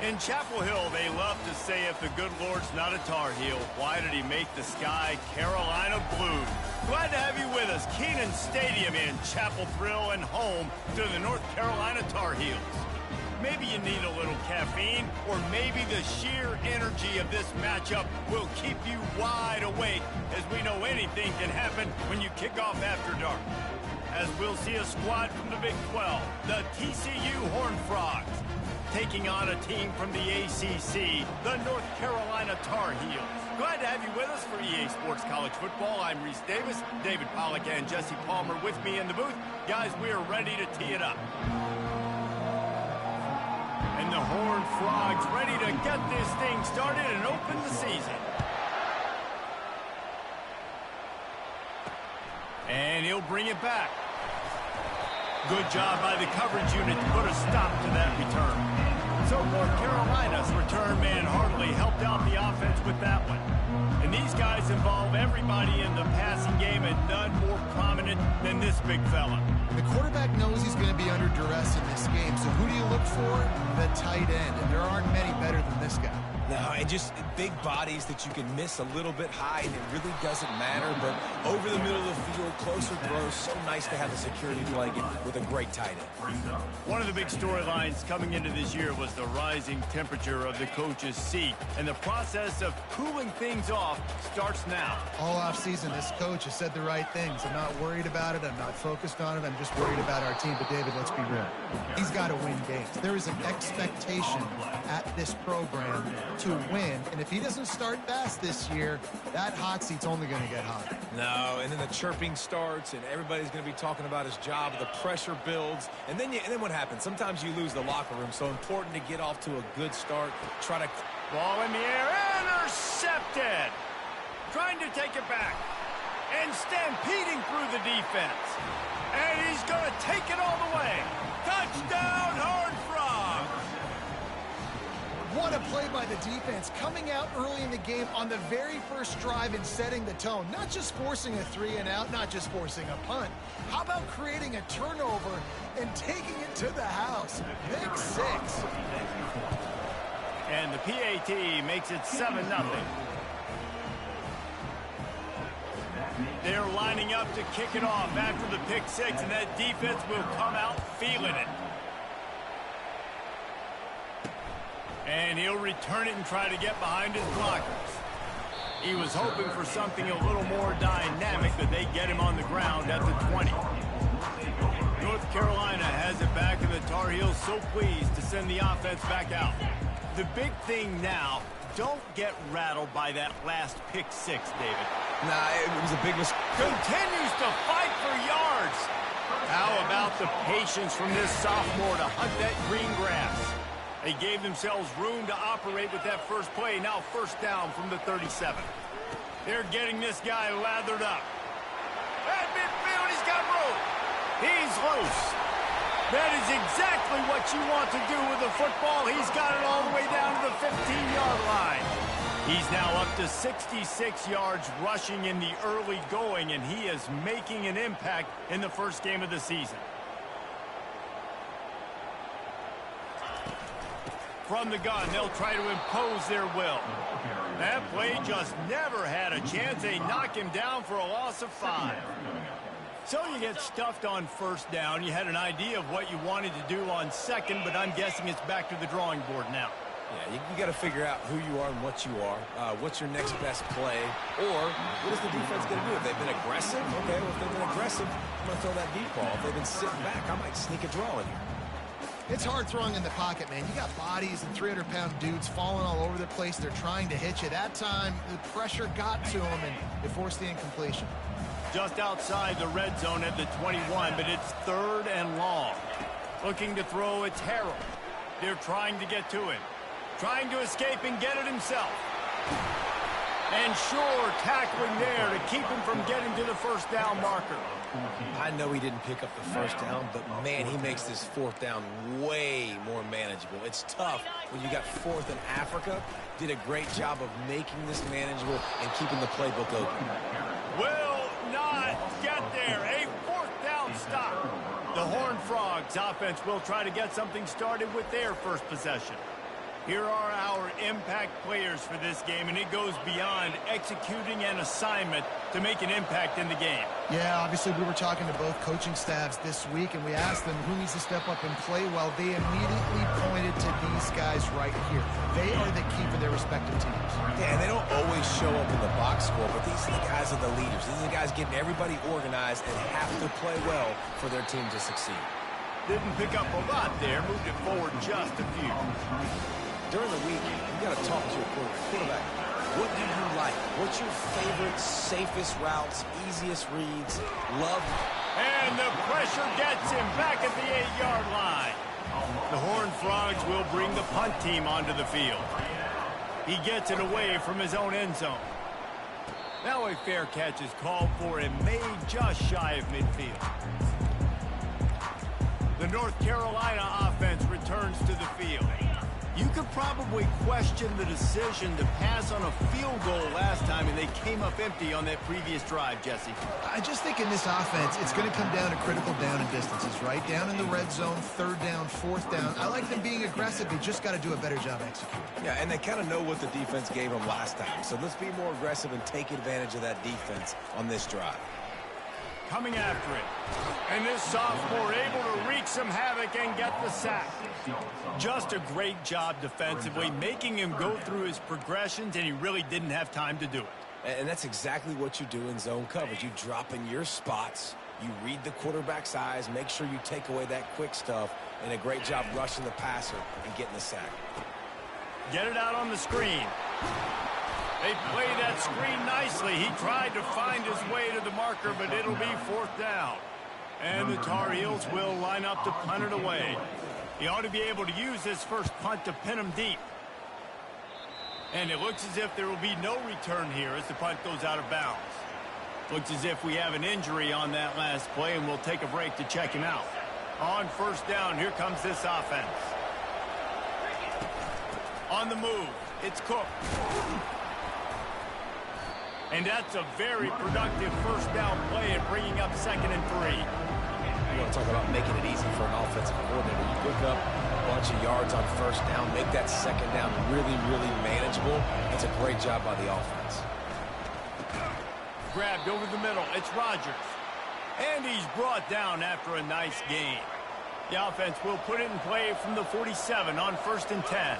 In Chapel Hill, they love to say if the good Lord's not a Tar Heel, why did he make the sky Carolina blue? Glad to have you with us. Kenan Stadium in Chapel Thrill and home to the North Carolina Tar Heels. Maybe you need a little caffeine, or maybe the sheer energy of this matchup will keep you wide awake, as we know anything can happen when you kick off after dark. As we'll see a squad from the Big 12, the TCU Horned Frogs, taking on a team from the ACC, the North Carolina Tar Heels. Glad to have you with us for EA Sports College Football. I'm Reese Davis, David Pollack and Jesse Palmer with me in the booth. Guys, we are ready to tee it up. And the Horned Frogs ready to get this thing started and open the season. And he'll bring it back. Good job by the coverage unit to put a stop to that return. So North Carolina's return man hardly helped out the offense with that one. And these guys involve everybody in the passing game, and none more prominent than this big fella. The quarterback knows he's going to be under duress in this game, so who do you look for? The tight end, and there aren't many better than this guy. No, and just big bodies that you can miss a little bit high, and it really doesn't matter. But over the middle of the field, closer throws, so nice to have the security blanket with a great tight end. One of the big storylines coming into this year was the rising temperature of the coach's seat, and the process of cooling things off starts now. All offseason, this coach has said the right things. I'm not worried about it. I'm not focused on it. I'm just worried about our team. But, David, let's be real. He's got to win games. There is an expectation at this program to win, and if he doesn't start fast this year, that hot seat's only going to get hotter. No, and then the chirping starts, and everybody's going to be talking about his job. The pressure builds, and then what happens? Sometimes you lose the locker room, so important to get off to a good start. Try to... Ball in the air, intercepted! Trying to take it back, and stampeding through the defense. And he's going to take it all the way. Touchdown, Horned Frogs! What a play by the defense, coming out early in the game on the very first drive and setting the tone. Not just forcing a 3-and-out, not just forcing a punt. How about creating a turnover and taking it to the house? Big 6. And the PAT makes it 7-0. They're lining up to kick it off after the pick 6, and that defense will come out feeling it. And he'll return it and try to get behind his blockers. He was hoping for something a little more dynamic, but they get him on the ground at the 20. North Carolina has it back, and the Tar Heels so pleased to send the offense back out. The big thing now, don't get rattled by that last pick 6, David. Nah, it was a big mistake. Continues to fight for yards. How about the patience from this sophomore to hunt that green grass? They gave themselves room to operate with that first play. Now first down from the 37. They're getting this guy lathered up. At midfield, he's got room. He's loose. That is exactly what you want to do with the football. He's got it all the way down to the 15-yard line. He's now up to 66 yards rushing in the early going, and he is making an impact in the first game of the season. From the gun, they'll try to impose their will. That play just never had a chance. They knock him down for a loss of 5. So you get stuffed on first down. You had an idea of what you wanted to do on second, but I'm guessing it's back to the drawing board now. Yeah, you got to figure out who you are and what you are. What's your next best play? Or what is the defense going to do? If they've been aggressive, okay, well, if they've been aggressive, I'm going to throw that deep ball. If they've been sitting back, I might sneak a draw in here. It's hard throwing in the pocket, man. You got bodies and 300-pound dudes falling all over the place. They're trying to hit you. That time, the pressure got to them, and it forced the incompletion. Just outside the red zone at the 21, but it's 3rd and long. Looking to throw, it's Harold. They're trying to get to him. Trying to escape and get it himself. And sure, tackling there to keep him from getting to the first down marker. I know he didn't pick up the first down, but, man, he makes this 4th down way more manageable. It's tough when you got 4th in Africa. Did a great job of making this manageable and keeping the playbook open. Will not get there. A 4th down stop. The Horned Frogs offense will try to get something started with their first possession. Here are our impact players for this game, and it goes beyond executing an assignment to make an impact in the game. Yeah, obviously we were talking to both coaching staffs this week, and we asked them who needs to step up and play well. They immediately pointed to these guys right here. They are the key for their respective teams. Yeah, and they don't always show up in the box score, but these are the guys are the leaders. These are the guys getting everybody organized and have to play well for their team to succeed. Didn't pick up a lot there, moved it forward just a few. During the week, you got to talk to your quarterback. What do you like? What's your favorite, safest routes, easiest reads? Love. And the pressure gets him back at the 8-yard line. The Horned Frogs will bring the punt team onto the field. He gets it away from his own end zone. Now a fair catch is called for and made just shy of midfield. The North Carolina offense returns to the field. You could probably question the decision to pass on a field goal last time, and they came up empty on that previous drive, Jesse. I just think in this offense, it's going to come down to critical down and distances, right? Down in the red zone, 3rd down, 4th down. I like them being aggressive. They just got to do a better job executing. Yeah, and they kind of know what the defense gave them last time. So let's be more aggressive and take advantage of that defense on this drive. Coming after it. And this sophomore able to wreak some havoc and get the sack. Just a great job defensively, making him go through his progressions, and he really didn't have time to do it. And that's exactly what you do in zone coverage. You drop in your spots, you read the quarterback's eyes, make sure you take away that quick stuff, and a great job rushing the passer and getting the sack. Get it out on the screen. They play that screen nicely. He tried to find his way to the marker, but it'll be 4th down. And the Tar Heels will line up to punt it away. He ought to be able to use this first punt to pin him deep. And it looks as if there will be no return here as the punt goes out of bounds. Looks as if we have an injury on that last play, and we'll take a break to check him out. On 1st down, here comes this offense. On the move, it's Cook. And that's a very productive 1st down play and bringing up 2nd and 3. You want to talk about making it easy for an offensive coordinator. You pick up a bunch of yards on 1st down, make that 2nd down really, really manageable. That's a great job by the offense. Grabbed over the middle. It's Rodgers. And he's brought down after a nice gain. The offense will put it in play from the 47 on 1st and 10.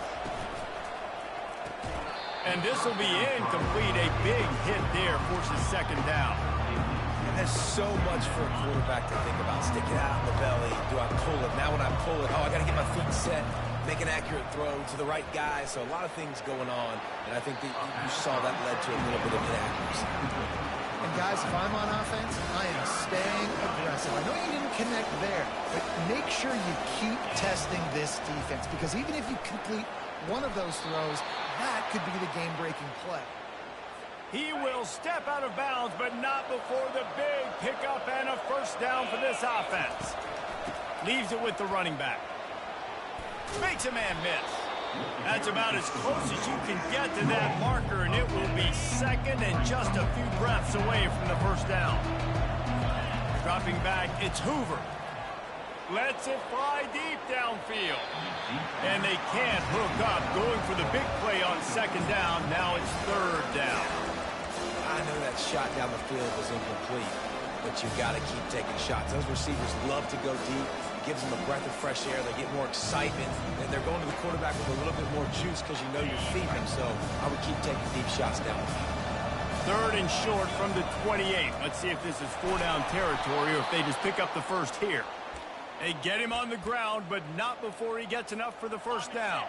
And this will be incomplete. A big hit there forces 2nd down. And there's so much for a quarterback to think about. Stick it out in the belly. Do I pull it? Now when I pull it, I got to get my feet set, make an accurate throw to the right guy. So a lot of things going on. And I think that you saw that led to a little bit of inaccuracy. And guys, if I'm on offense, I am staying aggressive. I know you didn't connect there, but make sure you keep testing this defense, because even if you complete one of those throws, that could be the game-breaking play. He will step out of bounds, but not before the big pickup and a 1st down for this offense. Leaves it with the running back. Makes a man miss. That's about as close as you can get to that marker, and it will be 2nd and just a few breaths away from the 1st down. Dropping back, it's Hoover. Lets it fly deep downfield. And they can't hook up, going for the big play on 2nd down. Now it's 3rd down. I know that shot down the field was incomplete, but you've got to keep taking shots. Those receivers love to go deep. It gives them a breath of fresh air. They get more excitement, and they're going to the quarterback with a little bit more juice because you know you're feeding them. So I would keep taking deep shots down the field. 3rd and short from the 28. Let's see if this is 4-down territory or if they just pick up the first here. They get him on the ground, but not before he gets enough for the 1st down.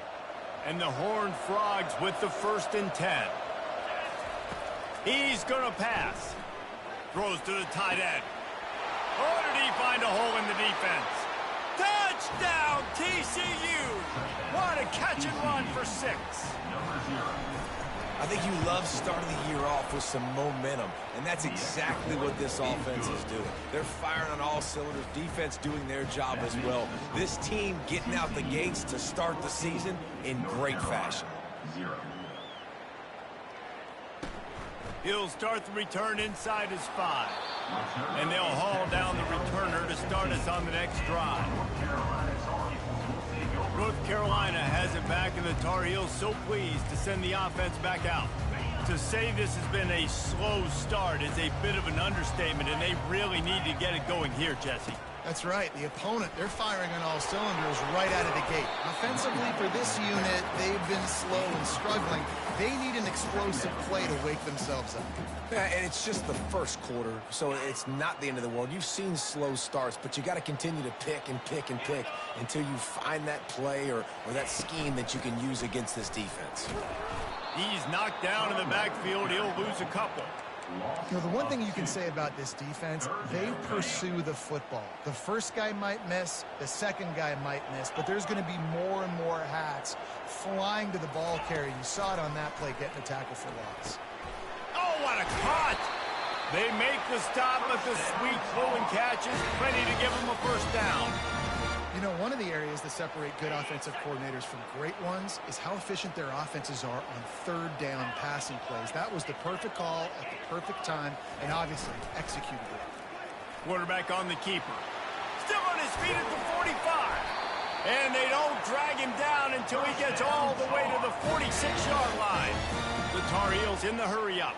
And the Horned Frogs with the 1st and 10. He's going to pass. Throws to the tight end. Oh, did he find a hole in the defense? Touchdown, TCU! What a catch and run for 6. I think you love starting the year off with some momentum, and that's exactly what this offense is doing. They're firing on all cylinders, defense doing their job as well. This team getting out the gates to start the season in great fashion. He'll start the return inside his 5. And they'll haul down the returner to start us on the next drive. North Carolina has it back, and the Tar Heels so pleased to send the offense back out. To say this has been a slow start is a bit of an understatement, and they really need to get it going here, Jesse. That's right. The opponent, they're firing on all cylinders right out of the gate. Offensively, for this unit, they've been slow and struggling. They need an explosive play to wake themselves up. Yeah, and it's just the first quarter, so it's not the end of the world. You've seen slow starts, but you got to continue to pick and pick and pick until you find that play or that scheme that you can use against this defense. He's knocked down in the backfield. He'll lose a couple. You know, the one thing you can say about this defense, they pursue the football. The first guy might miss, the second guy might miss, but there's going to be more and more hats flying to the ball carrier. You saw it on that play, getting a tackle for loss. Oh, what a cut! They make the stop, but the sweet throw and catch is plenty to give them a first down. You know, one of the areas that separate good offensive coordinators from great ones is how efficient their offenses are on third down passing plays. That was the perfect call at the perfect time, and obviously executed it. Quarterback on the keeper. Still on his feet at the 45. And they don't drag him down until he gets all the way to the 46-yard line. The Tar Heels in the hurry-up.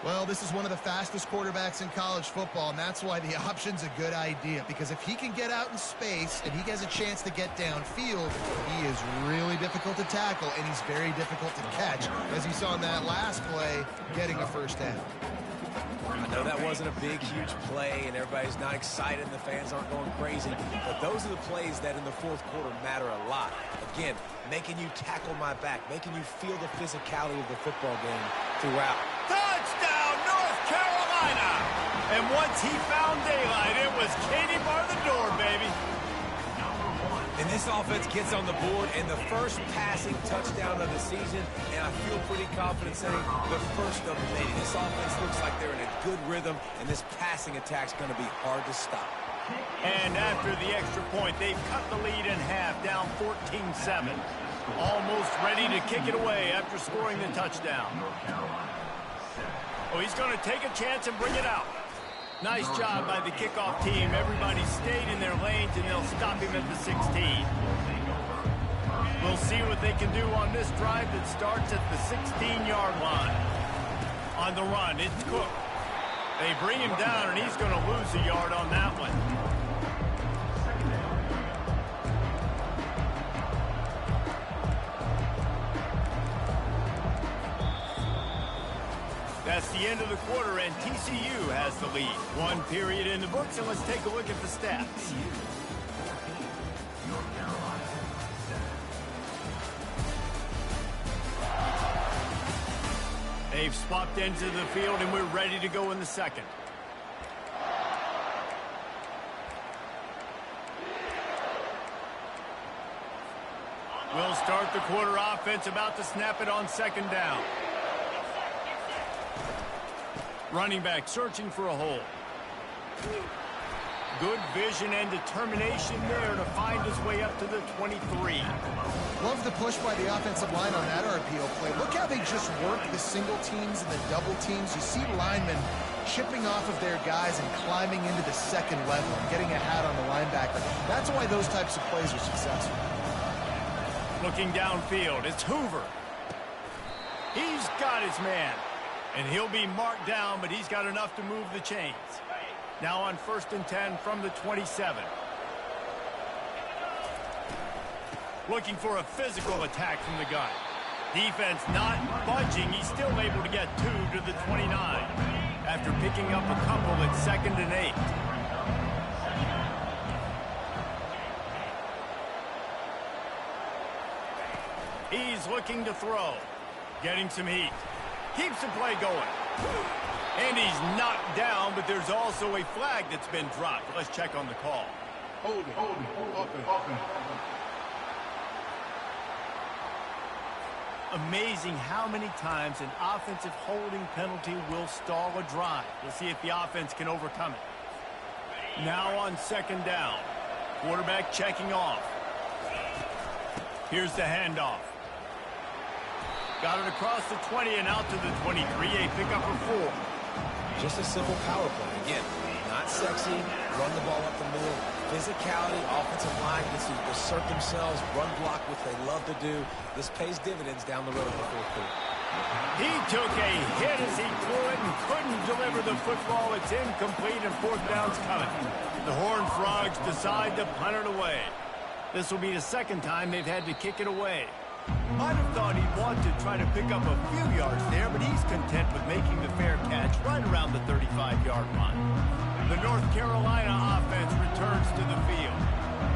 Well, this is one of the fastest quarterbacks in college football, and that's why the option's a good idea. Because if he can get out in space and he has a chance to get downfield, he is really difficult to tackle, and he's very difficult to catch. As you saw in that last play, getting a first down. I know that wasn't a big, huge play, and everybody's not excited, and the fans aren't going crazy. But those are the plays that in the fourth quarter matter a lot. Again, making you tackle my back, making you feel the physicality of the football game throughout. Touchdown, North Carolina! And once he found daylight, it was Katie bar the door, baby. And this offense gets on the board, and the first passing touchdown of the season, and I feel pretty confident saying the first of many. This offense looks like they're in a good rhythm, and this passing attack's going to be hard to stop. And after the extra point, they've cut the lead in half, down 14-7. Almost ready to kick it away after scoring the touchdown. Oh, he's going to take a chance and bring it out. Nice job by the kickoff team. Everybody stayed in their lanes, and they'll stop him at the 16. We'll see what they can do on this drive that starts at the 16-yard line. On the run, it's Cook. They bring him down, and he's going to lose a yard on that one. That's the end of the quarter, and TCU has the lead. One period in the books, and let's take a look at the stats. They've swapped ends of the field, and we're ready to go in the second. We'll start the quarter offense, about to snap it on second down. Running back searching for a hole. Good vision and determination there to find his way up to the 23. Love the push by the offensive line on that RPO play. Look how they just work the single teams and the double teams. You see linemen chipping off of their guys and climbing into the second level and getting a hat on the linebacker. That's why those types of plays are successful. Looking downfield, it's Hoover. He's got his man. And he'll be marked down, but he's got enough to move the chains. Now on 1st and 10 from the 27. Looking for a physical attack from the gun. Defense not budging. He's still able to get 2 to the 29 after picking up a couple at 2nd and 8. He's looking to throw. Getting some heat. Keeps the play going. And he's knocked down, but there's also a flag that's been dropped. Let's check on the call. Hold it. Amazing how many times an offensive holding penalty will stall a drive. We'll see if the offense can overcome it. Now on 2nd down. Quarterback checking off. Here's the handoff. Got it across the 20 and out to the 23. A pickup of 4. Just a simple power play. Again, not sexy. Run the ball up the middle. physicality, offensive line gets to assert themselves, run block, which they love to do. This pays dividends down the road in the fourth quarter. He took a hit as he threw it and couldn't deliver the football. It's incomplete and fourth down's coming. The Horned Frogs decide to punt it away. This will be the second time they've had to kick it away. Might have thought he'd want to try to pick up a few yards there, but he's content with making the fair catch right around the 35-yard line. The North Carolina offense returns to the field.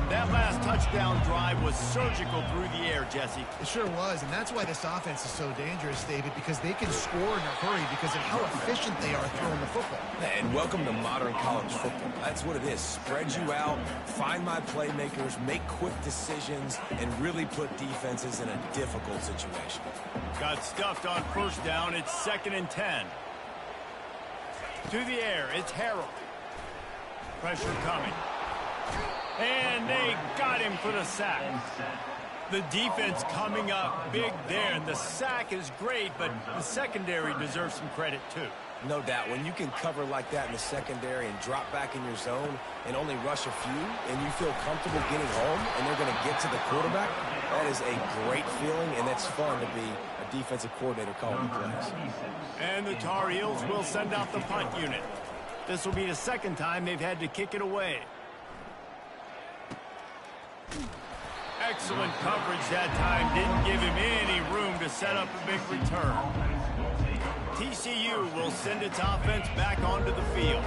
That last touchdown drive was surgical through the air, Jesse. It sure was, and that's why this offense is so dangerous, David, because they can score in a hurry because of how efficient they are throwing the football. And welcome to modern college football. That's what it is. Spread you out, find my playmakers, make quick decisions, and really put defenses in a difficult situation. Got stuffed on first down. It's 2nd and 10. To the air, it's Harrell. Pressure coming. And they got him for the sack. The defense coming up big there, and the sack is great, but the secondary deserves some credit too. No doubt. When you can cover like that in the secondary and drop back in your zone and only rush a few, and you feel comfortable getting home, and they're going to get to the quarterback, that is a great feeling, and that's fun to be a defensive coordinator calling the plays. And the Tar Heels will send out the punt unit. This will be the second time they've had to kick it away. Excellent coverage that time. Didn't give him any room to set up a big return. TCU will send its offense back onto the field.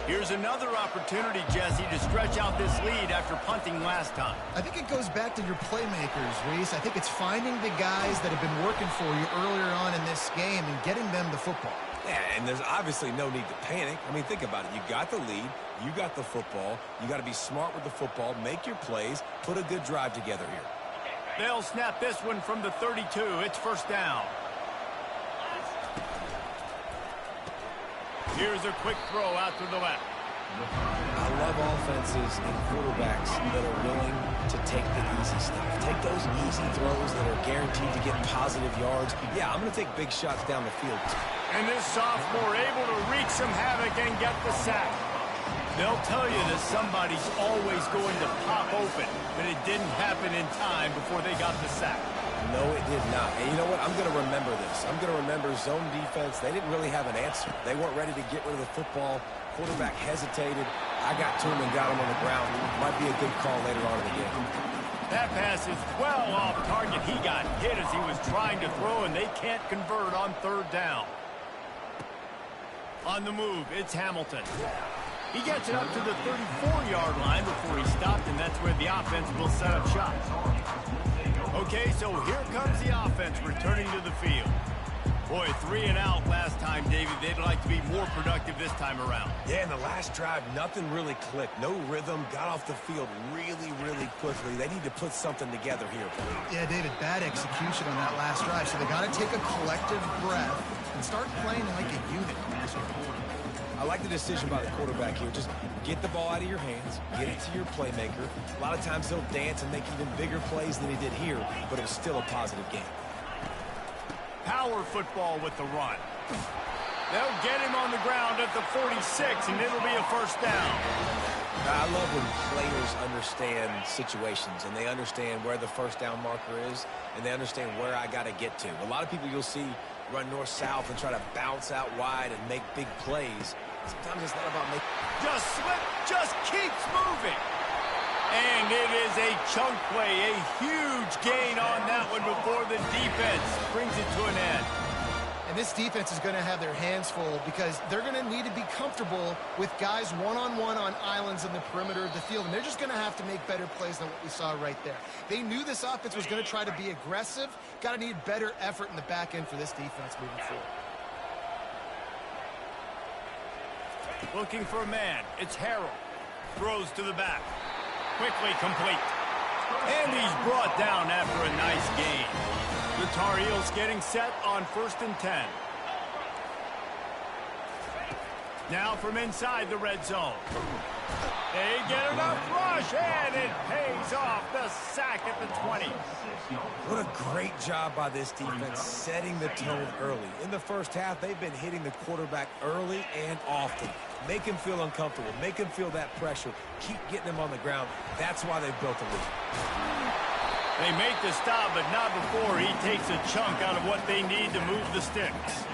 Here's another opportunity, Jesse, to stretch out this lead after punting last time. I think it goes back to your playmakers, Reese. I think it's finding the guys that have been working for you earlier on in this game and getting them the football. Yeah, and there's obviously no need to panic. I mean, think about it. You got the lead. You got the football. You got to be smart with the football, make your plays, put a good drive together here. They'll snap this one from the 32. It's first down. Here's a quick throw out to the left. I love offenses and quarterbacks that are willing to take the easy stuff. Take those easy throws that are guaranteed to get positive yards. Yeah, I'm going to take big shots down the field. And this sophomore able to wreak some havoc and get the sack. They'll tell you that somebody's always going to pop open, but it didn't happen in time before they got the sack. No, it did not. And you know what? I'm going to remember this. I'm going to remember zone defense. They didn't really have an answer. They weren't ready to get rid of the football. Quarterback hesitated. I got to him and got him on the ground. Might be a good call later on in the game. That pass is well off target. He got hit as he was trying to throw, and they can't convert on third down. On the move, it's Hamilton. He gets it up to the 34-yard line before he stopped, and that's where the offense will set up shop. Okay, so here comes the offense returning to the field. Boy, 3 and out last time, David. They'd like to be more productive this time around. Yeah, in the last drive, nothing really clicked. No rhythm. Got off the field really, really quickly. They need to put something together here. Yeah, David, bad execution on that last drive. So they got to take a collective breath and start playing like a unit. I like the decision by the quarterback here. Just get the ball out of your hands, get it to your playmaker. A lot of times they'll dance and make even bigger plays than he did here, but it was still a positive game. Power football with the run. They'll get him on the ground at the 46, and it'll be a first down. I love when players understand situations, and they understand where the first down marker is, and they understand where I got to get to. A lot of people you'll see run north-south and try to bounce out wide and make big plays. Sometimes it's not about making... Just slip, just keeps moving. And it is a chunk play, a huge gain on that one before the defense brings it to an end. And this defense is going to have their hands full because they're going to need to be comfortable with guys one-on-one on islands in the perimeter of the field. And they're just going to have to make better plays than what we saw right there. They knew this offense was going to try to be aggressive. Got to need better effort in the back end for this defense moving forward. Looking for a man. It's Harrell. Throws to the back. Quickly complete. And he's brought down after a nice gain. The Tar Heels getting set on 1st and 10. Now from inside the red zone. They get enough rush, and it pays off. The sack at the 20. What a great job by this defense setting the tone early. In the first half, they've been hitting the quarterback early and often. Make him feel uncomfortable. Make him feel that pressure. Keep getting him on the ground. That's why they've built a lead. They make the stop, but not before he takes a chunk out of what they need to move the sticks.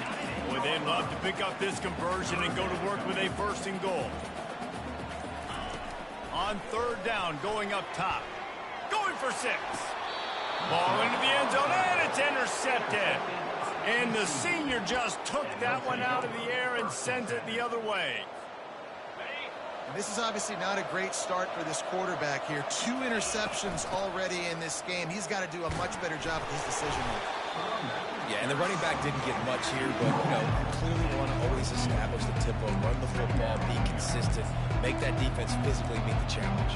Boy, they'd love to pick up this conversion and go to work with a 1st and goal. On 3rd down, going up top. Going for 6. Ball into the end zone, and it's intercepted. And the senior just took that one out of the air and sends it the other way. This is obviously not a great start for this quarterback here. 2 interceptions already in this game. He's got to do a much better job with his decision making. Yeah, and the running back didn't get much here, but, you know, clearly want to always establish the tempo, run the football, be consistent, make that defense physically meet the challenge.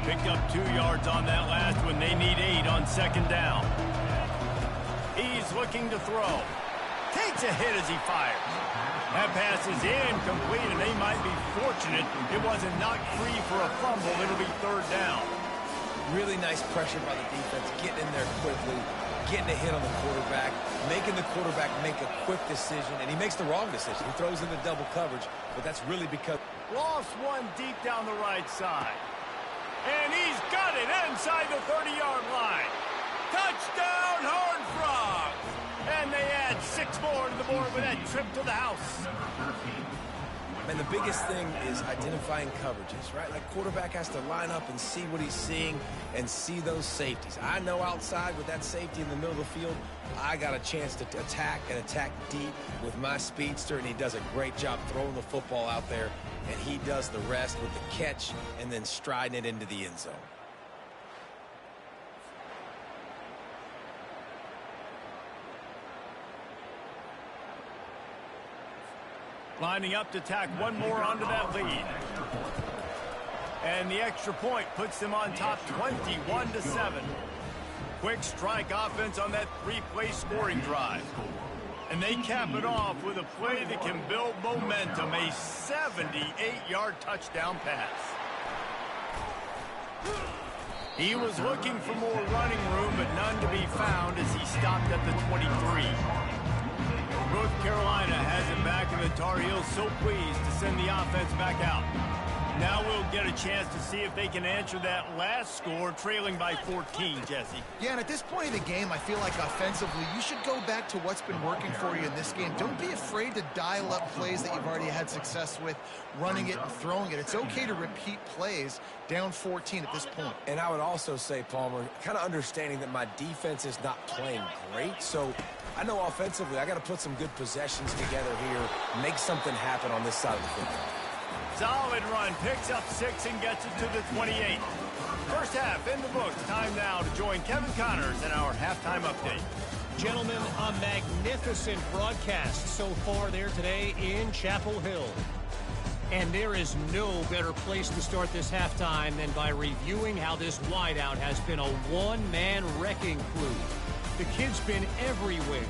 Picked up 2 yards on that last one. They need 8 on 2nd down. He's looking to throw. Takes a hit as he fires. That pass is incomplete, and they might be fortunate it wasn't knocked free for a fumble. It'll be 3rd down. Really nice pressure by the defense, getting in there quickly, getting a hit on the quarterback, making the quarterback make a quick decision, and he makes the wrong decision. He throws into double coverage, but that's really because... Lost one deep down the right side. And he's got it inside the 30-yard line. Touchdown, Horned Frogs! And they add 6 more to the board with that trip to the house. And the biggest thing is identifying coverages, right? Like, quarterback has to line up and see what he's seeing and see those safeties. I know outside with that safety in the middle of the field, I got a chance to attack and attack deep with my speedster, and he does a great job throwing the football out there, and he does the rest with the catch and then striding it into the end zone. Lining up to tack one more onto that lead. And the extra point puts them on top 21-7. Quick strike offense on that 3-play scoring drive. And they cap it off with a play that can build momentum, a 78-yard touchdown pass. He was looking for more running room, but none to be found as he stopped at the 23. North Carolina has it back, and the Tar Heels so pleased to send the offense back out. Now we'll get a chance to see if they can answer that last score, trailing by 14, Jesse. Yeah, and at this point of the game, I feel like offensively, you should go back to what's been working for you in this game. Don't be afraid to dial up plays that you've already had success with, running it and throwing it. It's okay to repeat plays down 14 at this point. And I would also say, Palmer, kind of understanding that my defense is not playing great, so I know offensively I got to put some good possessions together here, make something happen on this side of the football. Solid run, picks up 6 and gets it to the 28. First half in the books. Time now to join Kevin Connors in our halftime update. Gentlemen, a magnificent broadcast so far there today in Chapel Hill. And there is no better place to start this halftime than by reviewing how this wideout has been a one-man wrecking crew. The kid's been everywhere.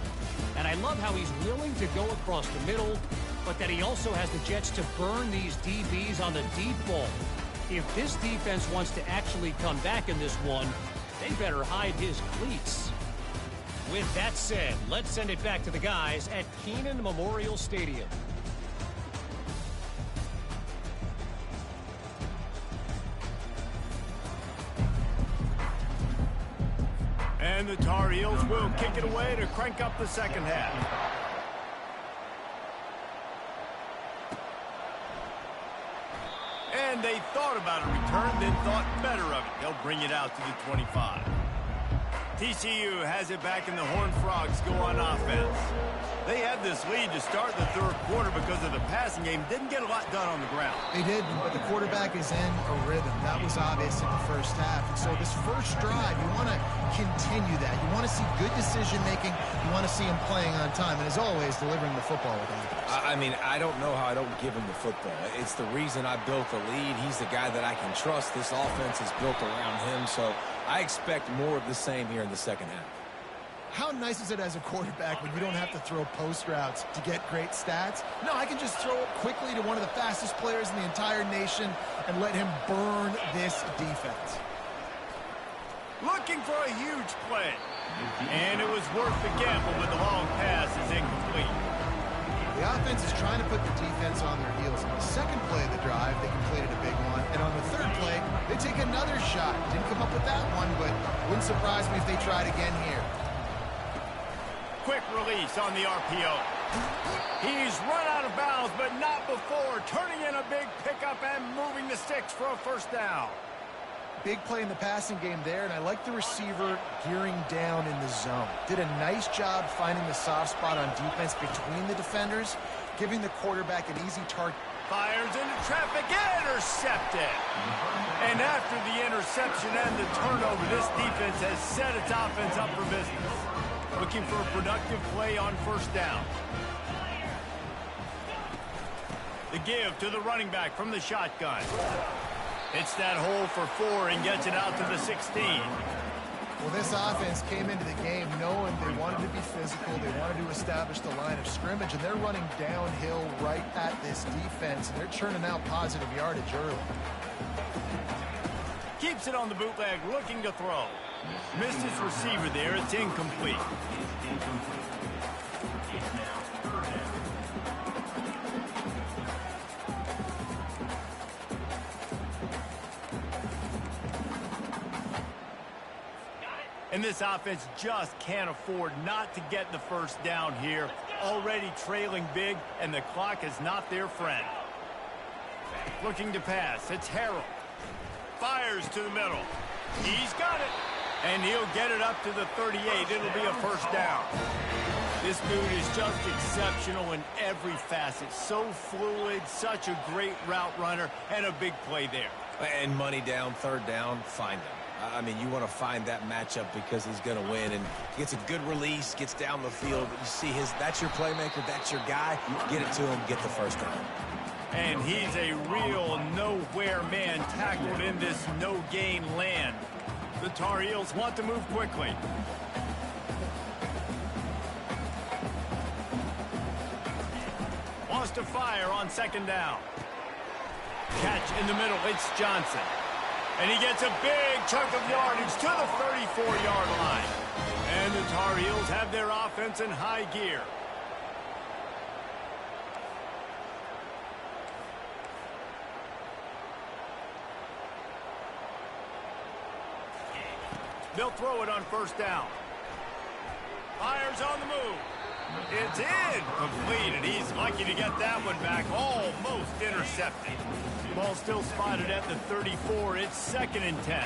And I love how he's willing to go across the middle, but that he also has the jets to burn these DBs on the deep ball. If this defense wants to actually come back in this one, they better hide his cleats. With that said, let's send it back to the guys at Kenan Memorial Stadium. And the Tar Heels will kick it away to crank up the second half. And they thought about a return, then thought better of it. They'll bring it out to the 25. TCU has it back, and the Horned Frogs go on offense. They had this lead to start the third quarter because of the passing game. Didn't get a lot done on the ground. They did, but the quarterback is in a rhythm. That was obvious in the first half. And so this first drive, you want to continue that. You want to see good decision-making. You want to see him playing on time. And as always, delivering the football with confidence. I mean, I don't know how I don't give him the football. It's the reason I built the lead. He's the guy that I can trust. This offense is built around him, so I expect more of the same here in the second half. How nice is it as a quarterback when you don't have to throw post routes to get great stats? No, I can just throw it quickly to one of the fastest players in the entire nation and let him burn this defense. Looking for a huge play. And it was worth the gamble, but the long pass is incomplete. The offense is trying to put the defense on their heels. On the second play of the drive, they completed a big one. And on the third play, they take another shot. Didn't come up with that one, but wouldn't surprise me if they tried again here. Quick release on the RPO. He's run out of bounds, but not before turning in a big pickup and moving the sticks for a first down. Big play in the passing game there, and I like the receiver gearing down in the zone. Did a nice job finding the soft spot on defense between the defenders, giving the quarterback an easy target. Fires into traffic, intercepted. And after the interception and the turnover, this defense has set its offense up for business. Looking for a productive play on first down. The give to the running back from the shotgun. Hits that hole for 4 and gets it out to the 16. Well, this offense came into the game knowing they wanted to be physical, they wanted to establish the line of scrimmage, and they're running downhill right at this defense, and they're churning out positive yardage early. Keeps it on the bootleg, looking to throw. Missed his receiver there, it's incomplete. And this offense just can't afford not to get the first down here. Already trailing big, and the clock is not their friend. Looking to pass, it's Harrell. Fires to the middle. He's got it. And he'll get it up to the 38. It'll be a first down. This dude is just exceptional in every facet. So fluid, such a great route runner, and a big play there. And money down, third down, find him. I mean, you want to find that matchup because he's going to win. And he gets a good release, gets down the field. You see that's your playmaker, that's your guy. Get it to him, get the first down. And he's a real nowhere man tackled in this no-gain land. The Tar Heels want to move quickly. Wants to fire on second down. Catch in the middle, it's Johnson. And he gets a big chunk of yardage to the 34-yard line. And the Tar Heels have their offense in high gear. They'll throw it on first down. Fires on the move. It's incomplete, and he's lucky to get that one back. Almost intercepted. Ball still spotted at the 34. It's 2nd and 10.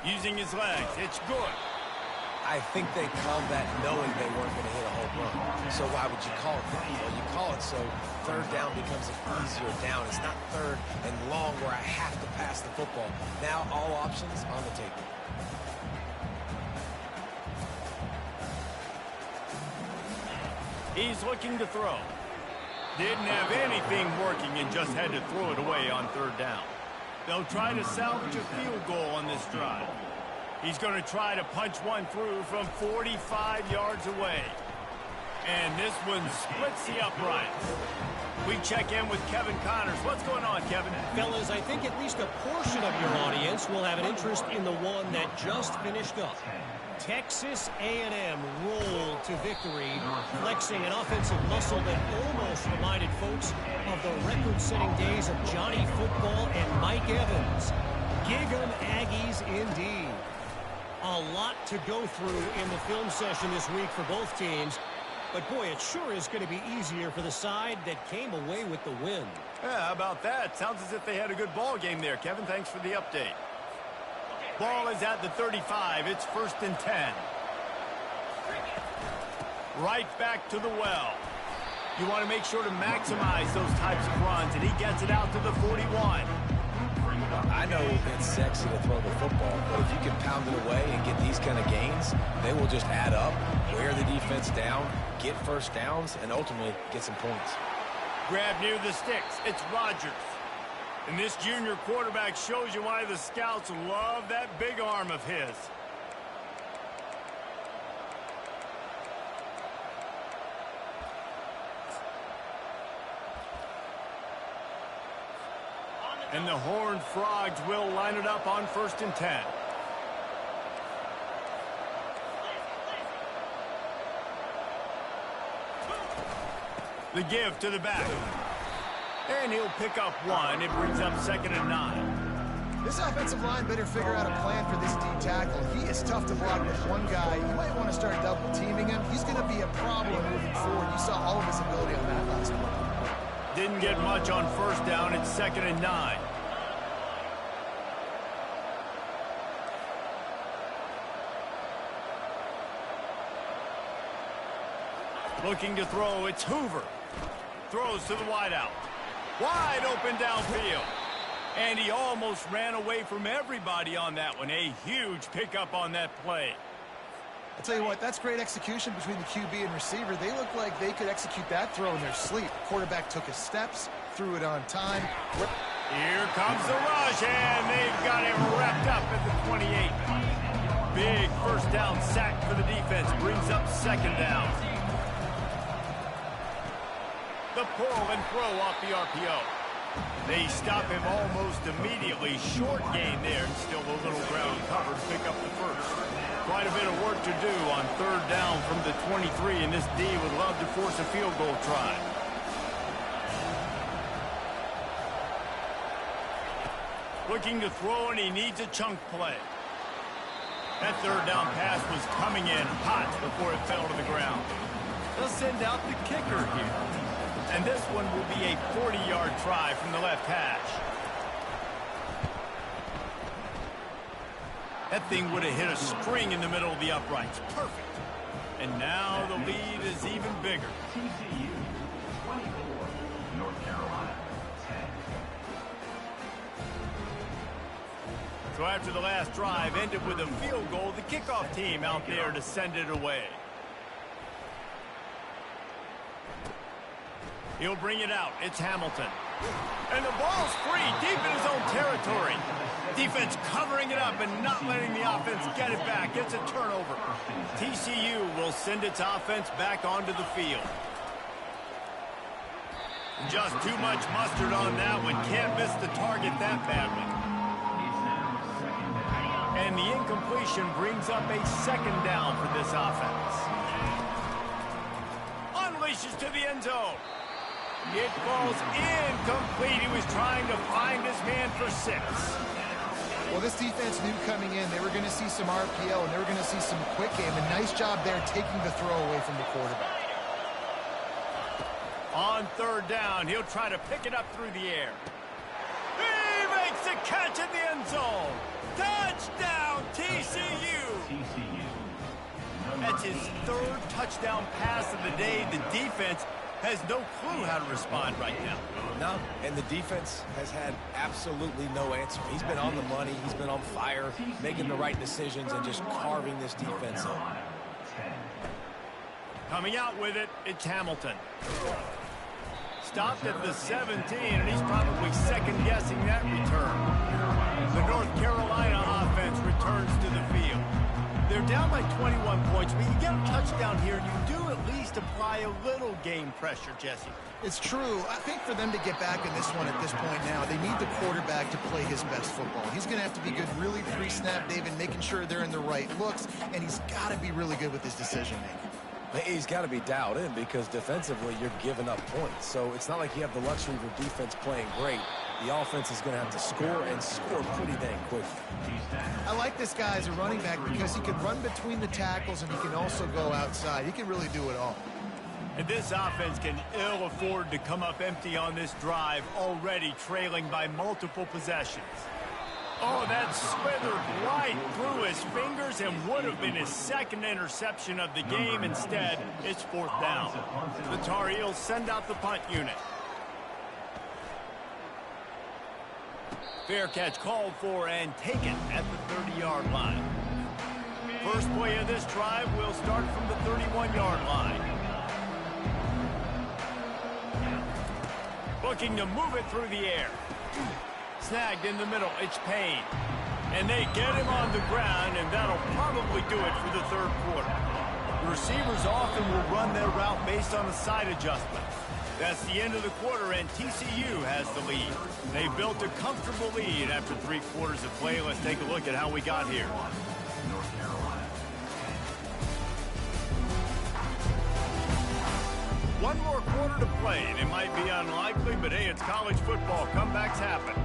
Using his legs. It's good. I think they called that knowing they weren't going to hit a home run. So why would you call it that? Well, you call it so third down becomes an easier down. It's not third and long where I have to pass the football. Now all options on the table. He's looking to throw. Didn't have anything working and just had to throw it away on third down. They'll try to salvage a field goal on this drive. He's going to try to punch one through from 45 yards away. And this one splits the uprights. We check in with Kevin Connors. What's going on, Kevin? Fellas, I think at least a portion of your audience will have an interest in the one that just finished up. Texas A&M rolled to victory, flexing an offensive muscle that almost reminded folks of the record-setting days of Johnny Football and Mike Evans. Gig 'em Aggies indeed. A lot to go through in the film session this week for both teams. But, boy, it sure is going to be easier for the side that came away with the win. Yeah, how about that? Sounds as if they had a good ball game there, Kevin. Thanks for the update. Ball is at the 35. It's 1st and 10. Right back to the well. You want to make sure to maximize those types of runs, and he gets it out to the 41. I know it's sexy to throw the football, but if you can pound it away and get these kind of gains, they will just add up, wear the defense down, get first downs, and ultimately get some points. Grab near the sticks. It's Rodgers. And this junior quarterback shows you why the scouts love that big arm of his. And the Horned Frogs will line it up on 1st and 10. The give to the back. And he'll pick up 1. It brings up 2nd and 9. This offensive line better figure out a plan for this D tackle. He is tough to block with one guy. You might want to start double teaming him. He's going to be a problem moving forward. You saw all of his ability on that last play. Didn't get much on 1st down. It's 2nd and 9. Looking to throw, it's Hoover. Throws to the wideout. Wide open downfield. And he almost ran away from everybody on that one. A huge pickup on that play. I'll tell you what, that's great execution between the QB and receiver. They look like they could execute that throw in their sleep. Quarterback took his steps, threw it on time. Here comes the rush, and they've got him wrapped up at the 28. Big 1st down sack for the defense. Brings up 2nd down. The pull and throw off the RPO. They stop him almost immediately. Short gain there, and still a little ground cover to pick up the 1st. Quite a bit of work to do on 3rd down from the 23, and this D would love to force a field goal try. Looking to throw, and he needs a chunk play. That 3rd down pass was coming in hot before it fell to the ground. They'll send out the kicker here. And this one will be a 40-yard try from the left hash. That thing would have hit a string in the middle of the uprights. Perfect. And now the lead is even bigger. TCU 24, North Carolina 10. So after the last drive ended with a field goal, the kickoff team out there to send it away. He'll bring it out. It's Hamilton. And the ball's free deep in his own territory. Defense covering it up and not letting the offense get it back. It's a turnover. TCU will send its offense back onto the field. Just too much mustard on that one. Can't miss the target that badly. And the incompletion brings up a 2nd down for this offense. Unleashes to the end zone. It falls incomplete. He was trying to find his man for 6. Well, this defense knew coming in they were going to see some RPO and they were going to see some quick game. A nice job there taking the throw away from the quarterback. On 3rd down, he'll try to pick it up through the air. He makes the catch in the end zone. Touchdown, TCU. That's his 3rd touchdown pass of the day. The defense has no clue how to respond right now. No, and the defense has had absolutely no answer. He's been on the money. He's been on fire, making the right decisions and just carving this defense up. Coming out with it, it's Hamilton. Stopped at the 17, and he's probably second-guessing that return. The North Carolina offense returns to the field. They're down by 21 points, but you get a touchdown here, and you do at least apply a little game pressure, Jesse. It's true. I think for them to get back in this one at this point now, they need the quarterback to play his best football. He's going to have to be good really pre-snap, David, making sure they're in the right looks, and he's got to be really good with his decision-making. He's got to be dialed in because defensively you're giving up points. So it's not like you have the luxury of your defense playing great. The offense is going to have to score and score pretty dang quick. I like this guy as a running back because he can run between the tackles and he can also go outside. He can really do it all. And this offense can ill afford to come up empty on this drive, already trailing by multiple possessions. Oh, that slithered right through his fingers and would have been his 2nd interception of the game. Instead, it's 4th down. The Tar Heels send out the punt unit. Fair catch called for and taken at the 30-yard line. First play of this drive will start from the 31-yard line. Looking to move it through the air. Snagged in the middle, it's Payne. And they get him on the ground, and that'll probably do it for the third quarter. The receivers often will run their route based on a side adjustment. That's the end of the quarter, and TCU has the lead. They built a comfortable lead after 3 quarters of play. Let's take a look at how we got here. North Carolina. One more quarter to play, and it might be unlikely, but hey, it's college football. Comebacks happen.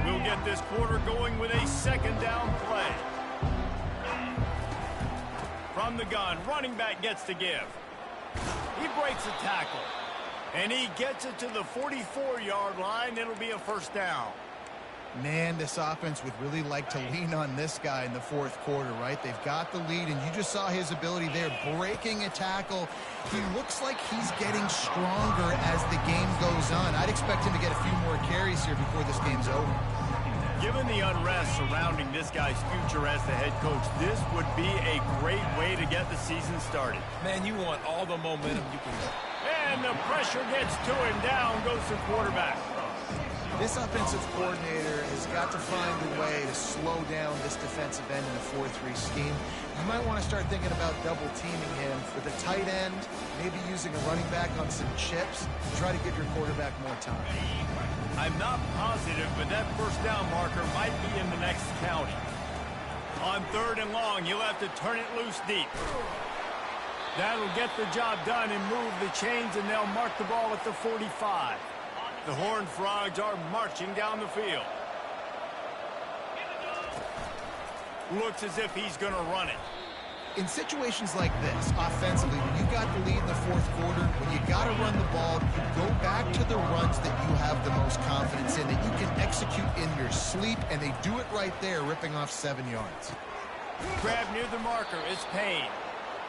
We'll get this quarter going with a second down play. From the gun, running back gets to give. He breaks a tackle, and he gets it to the 44-yard line. It'll be a first down. Man, this offense would really like to lean on this guy in the fourth quarter, right? They've got the lead, and you just saw his ability there, breaking a tackle. He looks like he's getting stronger as the game goes on. I'd expect him to get a few more carries here before this game's over. Given the unrest surrounding this guy's future as the head coach, this would be a great way to get the season started. Man, you want all the momentum you can get. And the pressure gets to him. Down goes the quarterback. This offensive coordinator has got to find a way to slow down this defensive end in the 4-3 scheme. You might want to start thinking about double-teaming him for the tight end, maybe using a running back on some chips to try to give your quarterback more time. I'm not positive, but that first down marker might be in the next county. On 3rd and long, he'll have to turn it loose deep. That'll get the job done and move the chains, and they'll mark the ball at the 45. The Horned Frogs are marching down the field. Looks as if he's going to run it. In situations like this, offensively, when you got the lead in the fourth quarter, when you got to run the ball, you go back to the runs that you have the most confidence in, that you can execute in your sleep, and they do it right there, ripping off 7 yards. Grab near the marker, it's Payne.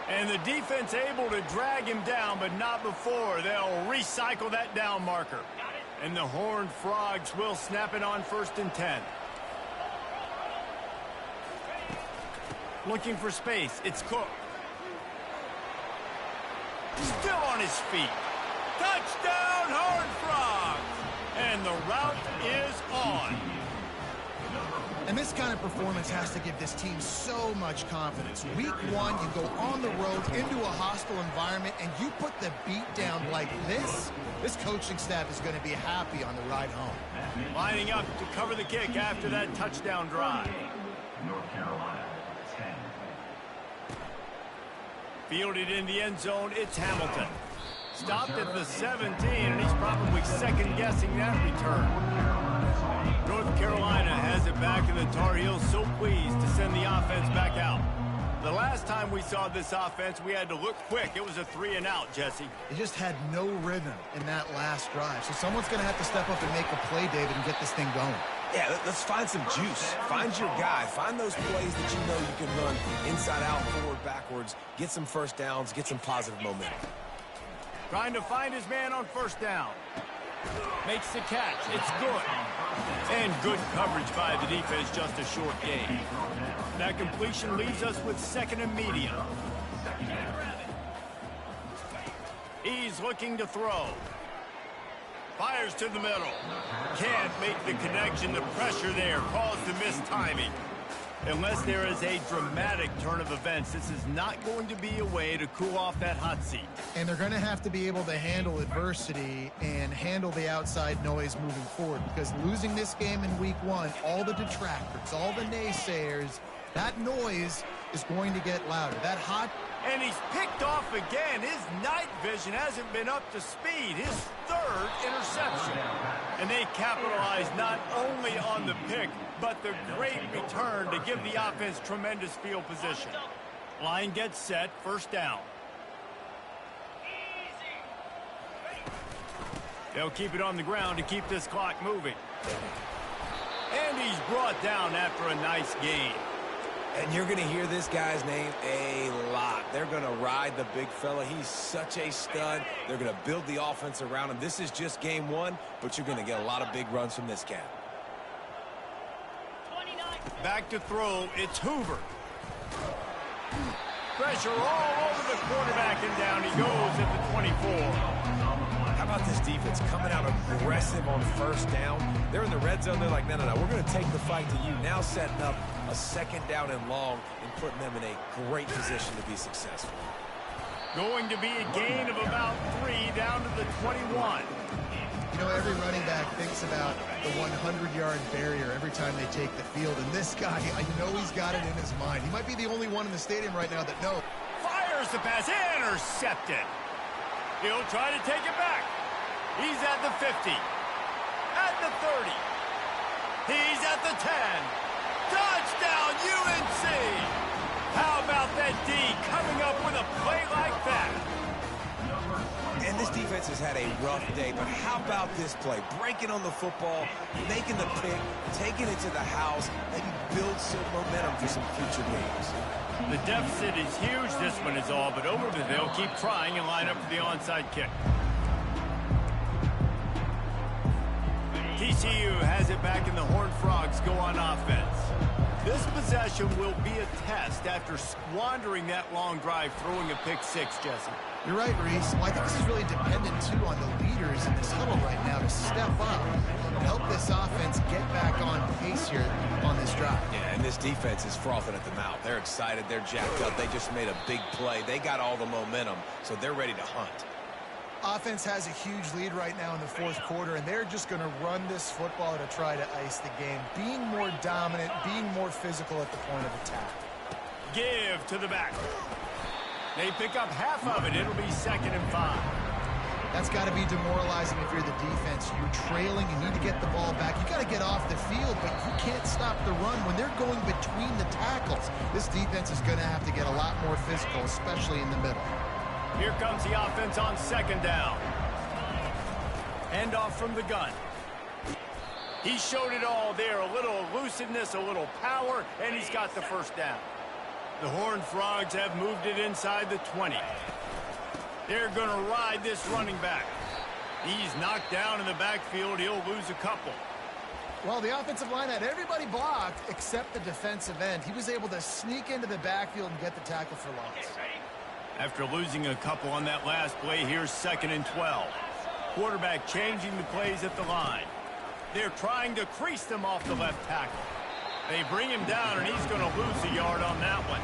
And the defense able to drag him down, but not before. They'll recycle that down marker. And the Horned Frogs will snap it on 1st and 10. Looking for space, it's Cook. Still on his feet. Touchdown, Horned Frogs! And the route is on. And this kind of performance has to give this team so much confidence. Week 1, you go on the road into a hostile environment, and you put the beat down like this. This coaching staff is going to be happy on the ride home. Lining up to cover the kick after that touchdown drive. North Carolina, 10. Fielded in the end zone, it's Hamilton. Stopped at the 17, and he's probably second-guessing that return. North Carolina has it back, and the Tar Heels so pleased to send the offense back out. The last time we saw this offense, we had to look quick. It was a 3-and-out, Jesse. They just had no rhythm in that last drive. So someone's going to have to step up and make a play, David, and get this thing going. Yeah, let's find some juice. Find your guy. Find those plays that you know you can run inside out, forward, backwards. Get some first downs. Get some positive momentum. Trying to find his man on 1st down. Makes the catch. It's good. And good coverage by the defense, just a short gain. That completion leaves us with 2nd and medium. He's looking to throw. Fires to the middle. Can't make the connection. The pressure there caused the missed timing. Unless there is a dramatic turn of events, this is not going to be a way to cool off that hot seat. And they're going to have to be able to handle adversity and handle the outside noise moving forward, because losing this game in week 1, all the detractors, all the naysayers, that noise is going to get louder. That hot... And he's picked off again. His night vision hasn't been up to speed. His 3rd interception. And they capitalize not only on the pick, but the great return to give the offense tremendous field position. Line gets set, 1st down. They'll keep it on the ground to keep this clock moving. And he's brought down after a nice gain. And you're going to hear this guy's name a lot. They're going to ride the big fella. He's such a stud. They're going to build the offense around him. This is just game 1, but you're going to get a lot of big runs from this cat. Back to throw, it's Hoover. Pressure all over the quarterback, and down he goes at the 24. How about this defense coming out aggressive on first down? They're in the red zone. They're like, no, we're going to take the fight to you. Now setting up a second down and long and putting them in a great position to be successful. Going to be a gain of about 3 down to the 21. You know, every running back thinks about the 100-yard barrier every time they take the field. And this guy, I know he's got it in his mind. He might be the only one in the stadium right now that knows. Fires the pass, intercepted. He'll try to take it back. He's at the 50. At the 30. He's at the 10. Touchdown, UNC! How about that D coming up with a play like that? And this defense has had a rough day, but how about this play? Breaking on the football, making the pick, taking it to the house, maybe build some momentum for some future games. The deficit is huge. This one is all but over, but they'll keep trying and line up for the onside kick. TCU has it back, and the Horned Frogs go on offense. This possession will be a test after squandering that long drive, throwing a pick six, Jesse. You're right, Reese. Well, I think this is really dependent, too, on the leaders in this huddle right now to step up and help this offense get back on pace here on this drive. Yeah, and this defense is frothing at the mouth. They're excited. They're jacked up. They just made a big play. They got all the momentum, so they're ready to hunt. Offense has a huge lead right now in the fourth quarter, and they're just going to run this football to try to ice the game, being more dominant, being more physical at the point of attack. Give to the back. They pick up half of it. It'll be 2nd and 5. That's got to be demoralizing if you're the defense. You're trailing. You need to get the ball back. You got to get off the field, but you can't stop the run when they're going between the tackles. This defense is going to have to get a lot more physical, especially in the middle. Here comes the offense on 2nd down. Hand off from the gun. He showed it all there. A little elusiveness, a little power, and he's got the first down. The Horned Frogs have moved it inside the 20. They're going to ride this running back. He's knocked down in the backfield. He'll lose a couple. Well, the offensive line had everybody blocked except the defensive end. He was able to sneak into the backfield and get the tackle for loss. After losing a couple on that last play, here's 2nd and 12. Quarterback changing the plays at the line. They're trying to crease them off the left tackle. They bring him down, and he's going to lose a yard on that one.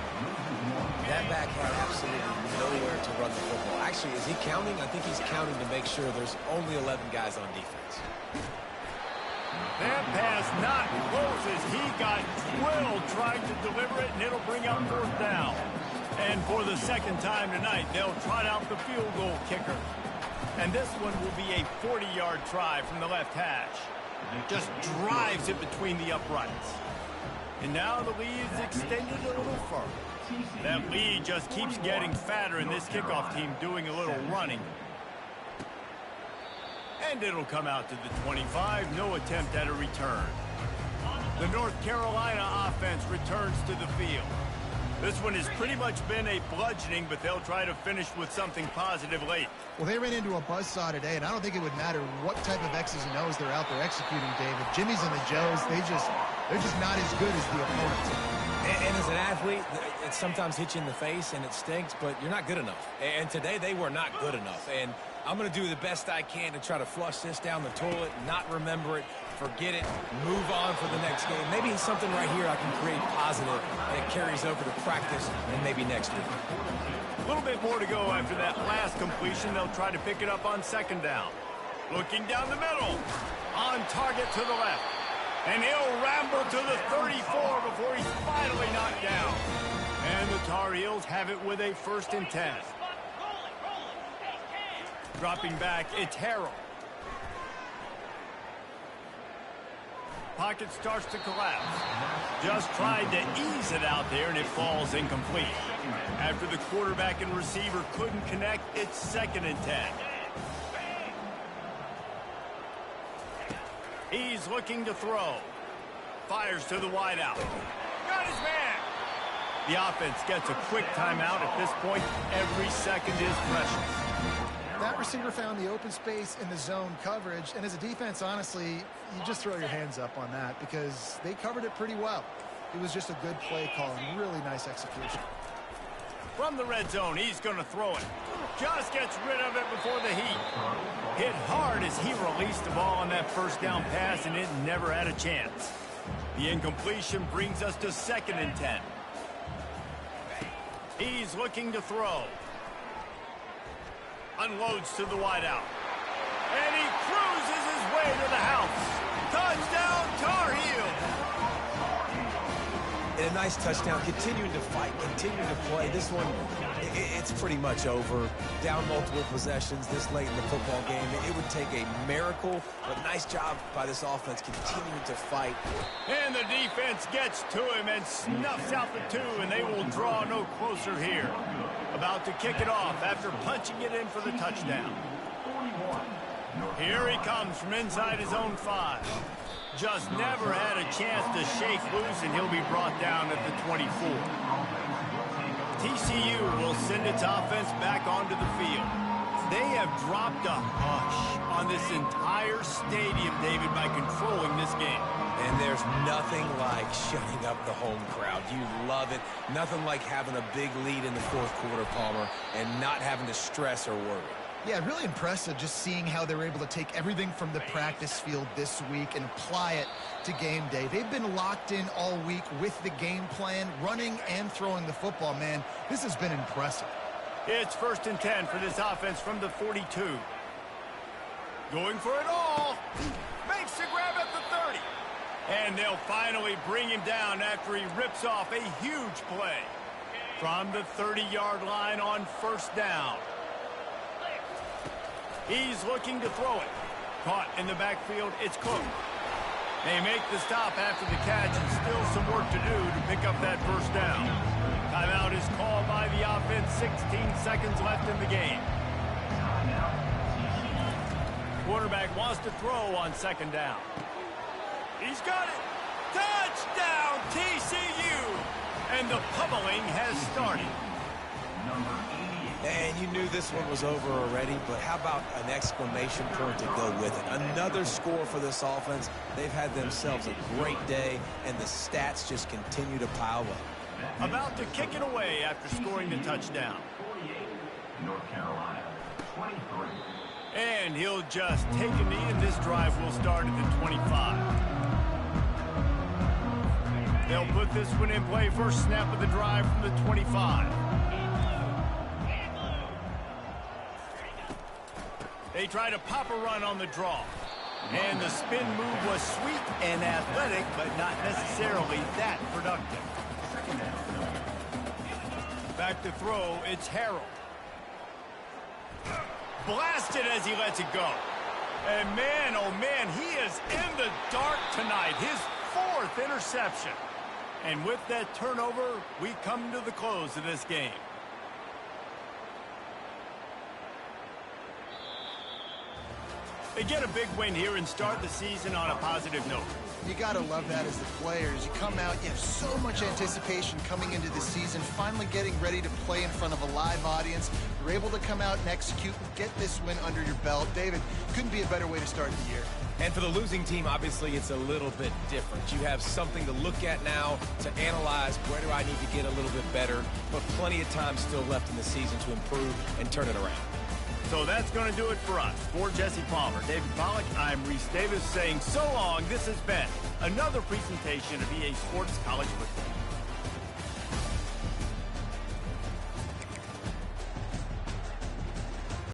That back had absolutely nowhere to run the football. Actually, is he counting? I think he's counting to make sure there's only 11 guys on defense. That pass not close as he got drilled trying to deliver it, and it'll bring up 4th down. And for the 2nd time tonight, they'll trot out the field goal kicker. And this one will be a 40-yard try from the left hash. Just drives it between the uprights. And now the lead's extended a little further. That lead just keeps getting fatter, and this kickoff team doing a little running. And it'll come out to the 25. No attempt at a return. The North Carolina offense returns to the field. This one has pretty much been a bludgeoning, but they'll try to finish with something positive late. Well, they ran into a buzzsaw today, and I don't think it would matter what type of X's and O's they're out there executing, David. Jimmy's and the Joes, they're just not as good as the opponents. And as an athlete, it sometimes hits you in the face, and it stinks, but you're not good enough. And today, they were not good enough. And I'm going to do the best I can to try to flush this down the toilet, not remember it, forget it, move on for the next game. Maybe it's something right here I can create positive, and it carries over to practice and maybe next week. A little bit more to go after that last completion. They'll try to pick it up on 2nd down. Looking down the middle. On target to the left. And he'll ramble to the 34 before he's finally knocked down. And the Tar Heels have it with a 1st and 10. Dropping back, it's Harrell. Pocket starts to collapse. Just tried to ease it out there, and it falls incomplete. After the quarterback and receiver couldn't connect, it's 2nd and 10. He's looking to throw. Fires to the wideout. Got his man. The offense gets a quick timeout. At this point, every second is precious. That receiver found the open space in the zone coverage, and as a defense, honestly, you just throw your hands up on that because they covered it pretty well. It was just a good play call and really nice execution. From the red zone, he's going to throw it. Just gets rid of it before the heat. Hit hard as he released the ball on that first down pass, and it never had a chance. The incompletion brings us to 2nd and 10. He's looking to throw. Unloads to the wideout. And he cruises his way to the house. Touchdown, Tar Heels! And a nice touchdown, continuing to fight, continuing to play. This one, it's pretty much over. Down multiple possessions this late in the football game. It would take a miracle, but nice job by this offense continuing to fight. And the defense gets to him and snuffs out the 2, and they will draw no closer here. About to kick it off after punching it in for the touchdown. Here he comes from inside his own 5. Just never had a chance to shake loose, and he'll be brought down at the 24. TCU will send its offense back onto the field. They have dropped a hush on this entire stadium, David, by controlling this game. And there's nothing like shutting up the home crowd. You love it. Nothing like having a big lead in the 4th quarter, Palmer, and not having to stress or worry. Yeah, really impressive just seeing how they were able to take everything from the practice field this week and apply it to game day. They've been locked in all week with the game plan, running and throwing the football. Man, this has been impressive. It's 1st and 10 for this offense from the 42. Going for it all. Makes the grab at the 30. And they'll finally bring him down after he rips off a huge play. From the 30-yard line on 1st down. He's looking to throw it. Caught in the backfield, it's Cook. They make the stop after the catch, and still some work to do to pick up that 1st down. Timeout is called by the offense, 16 seconds left in the game. Quarterback wants to throw on 2nd down. He's got it. Touchdown, TCU! And the pummeling has started. And you knew this one was over already, but how about an exclamation point to go with it? Another score for this offense. They've had themselves a great day, and the stats just continue to pile up. About to kick it away after scoring the touchdown. North Carolina, 23. And he'll just take a knee, and this drive will start at the 25. They'll put this one in play. First snap of the drive from the 25. They try to pop a run on the draw. And the spin move was sweet and athletic, but not necessarily that productive. Back to throw, it's Harrell. Blasted as he lets it go. And man, oh man, he is in the dark tonight. His 4th interception. And with that turnover, we come to the close of this game. They get a big win here and start the season on a positive note. You got to love that as the players. You come out, you have so much anticipation coming into the season, finally getting ready to play in front of a live audience. You're able to come out and execute and get this win under your belt. David, couldn't be a better way to start the year. And for the losing team, obviously, it's a little bit different. You have something to look at now, to analyze where do I need to get a little bit better, but plenty of time still left in the season to improve and turn it around. So that's going to do it for us. For Jesse Palmer, David Pollack, I'm Reese Davis saying so long. This has been another presentation of EA Sports College Football.